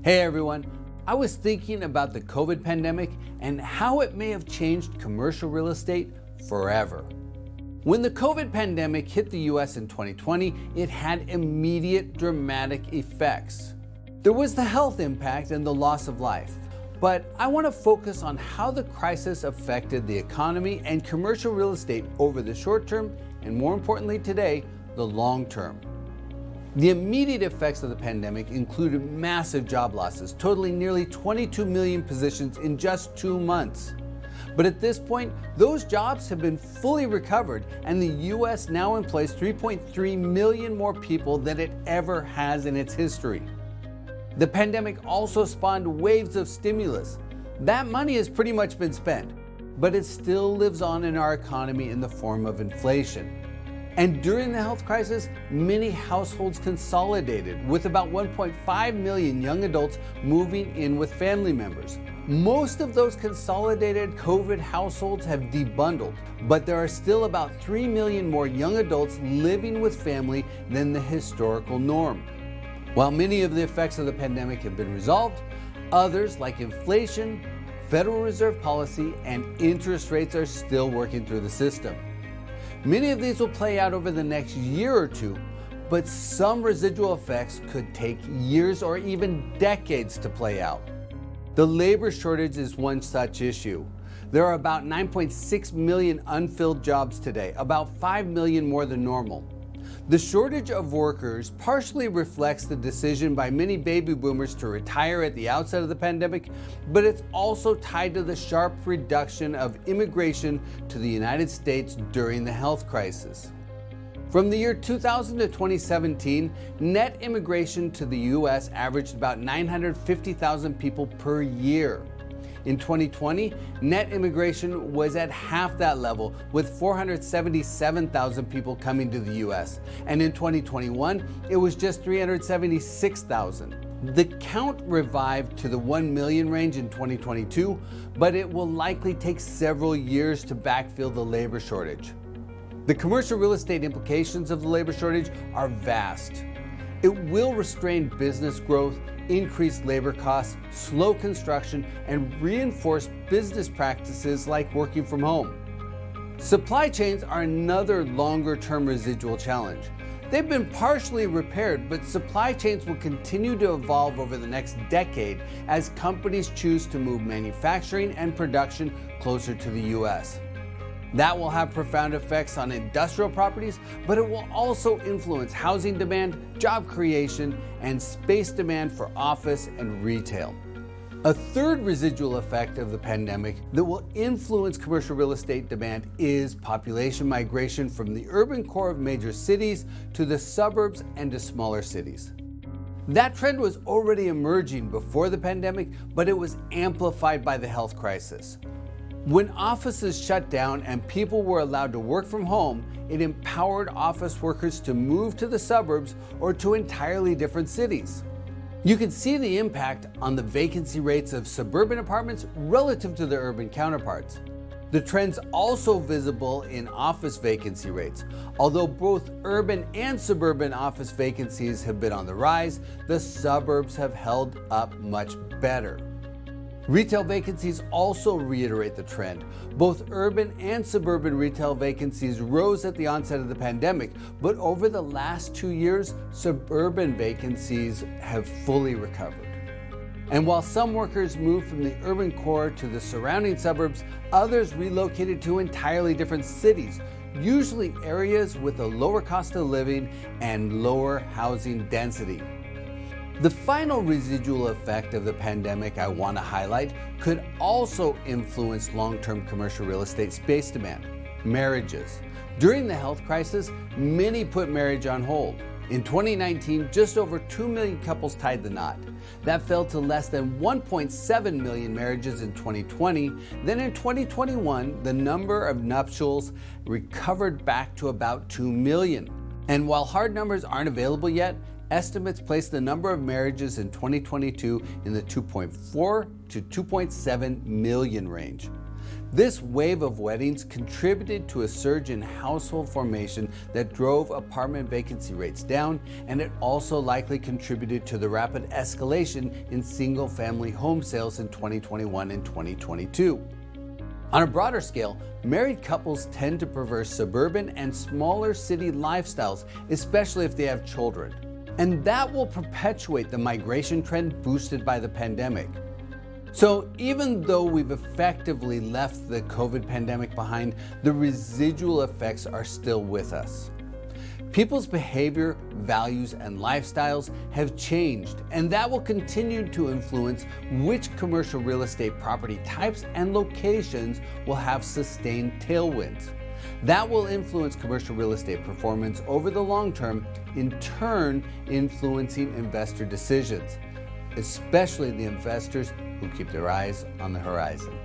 Hey everyone, I was thinking about the COVID pandemic and how it may have changed commercial real estate forever. When the COVID pandemic hit the US in 2020, it had immediate dramatic effects. There was the health impact and the loss of life, but I want to focus on how the crisis affected the economy and commercial real estate over the short term and, more importantly today, the long term. The immediate effects of the pandemic included massive job losses, totaling nearly 22 million positions in just 2 months. But at this point, those jobs have been fully recovered, and the US now employs 3.3 million more people than it ever has in its history. The pandemic also spawned waves of stimulus. That money has pretty much been spent, but it still lives on in our economy in the form of inflation. And during the health crisis, many households consolidated, with about 1.5 million young adults moving in with family members. Most of those consolidated COVID households have debundled, but there are still about 3 million more young adults living with family than the historical norm. While many of the effects of the pandemic have been resolved, others like inflation, Federal Reserve policy, and interest rates are still working through the system. Many of these will play out over the next year or two, but some residual effects could take years or even decades to play out. The labor shortage is one such issue. There are about 9.6 million unfilled jobs today, about 5 million more than normal. The shortage of workers partially reflects the decision by many baby boomers to retire at the outset of the pandemic, but it's also tied to the sharp reduction of immigration to the United States during the health crisis. From the year 2000 to 2017, net immigration to the US averaged about 950,000 people per year. In 2020, net immigration was at half that level, with 477,000 people coming to the US. And in 2021, it was just 376,000. The count revived to the 1 million range in 2022, but it will likely take several years to backfill the labor shortage. The commercial real estate implications of the labor shortage are vast. It will restrain business growth, increase labor costs, slow construction, and reinforce business practices like working from home. Supply chains are another longer-term residual challenge. They've been partially repaired, but supply chains will continue to evolve over the next decade as companies choose to move manufacturing and production closer to the US. That will have profound effects on industrial properties, but it will also influence housing demand, job creation, and space demand for office and retail. A third residual effect of the pandemic that will influence commercial real estate demand is population migration from the urban core of major cities to the suburbs and to smaller cities. That trend was already emerging before the pandemic, but it was amplified by the health crisis. When offices shut down and people were allowed to work from home, it empowered office workers to move to the suburbs or to entirely different cities. You can see the impact on the vacancy rates of suburban apartments relative to their urban counterparts. The trend's also visible in office vacancy rates. Although both urban and suburban office vacancies have been on the rise, the suburbs have held up much better. Retail vacancies also reiterate the trend. Both urban and suburban retail vacancies rose at the onset of the pandemic, but over the last 2 years, suburban vacancies have fully recovered. And while some workers moved from the urban core to the surrounding suburbs, others relocated to entirely different cities, usually areas with a lower cost of living and lower housing density. The final residual effect of the pandemic I want to highlight could also influence long-term commercial real estate space demand: marriages. During the health crisis, many put marriage on hold. In 2019, just over 2 million couples tied the knot. That fell to less than 1.7 million marriages in 2020. Then in 2021, the number of nuptials recovered back to about 2 million. And while hard numbers aren't available yet, estimates place the number of marriages in 2022 in the 2.4 to 2.7 million range. This wave of weddings contributed to a surge in household formation that drove apartment vacancy rates down, and it also likely contributed to the rapid escalation in single-family home sales in 2021 and 2022. On a broader scale, married couples tend to prefer suburban and smaller city lifestyles, especially if they have children. And that will perpetuate the migration trend boosted by the pandemic. So even though we've effectively left the COVID pandemic behind, the residual effects are still with us. People's behavior, values, and lifestyles have changed, and that will continue to influence which commercial real estate property types and locations will have sustained tailwinds. That will influence commercial real estate performance over the long term, in turn influencing investor decisions, especially the investors who keep their eyes on the horizon.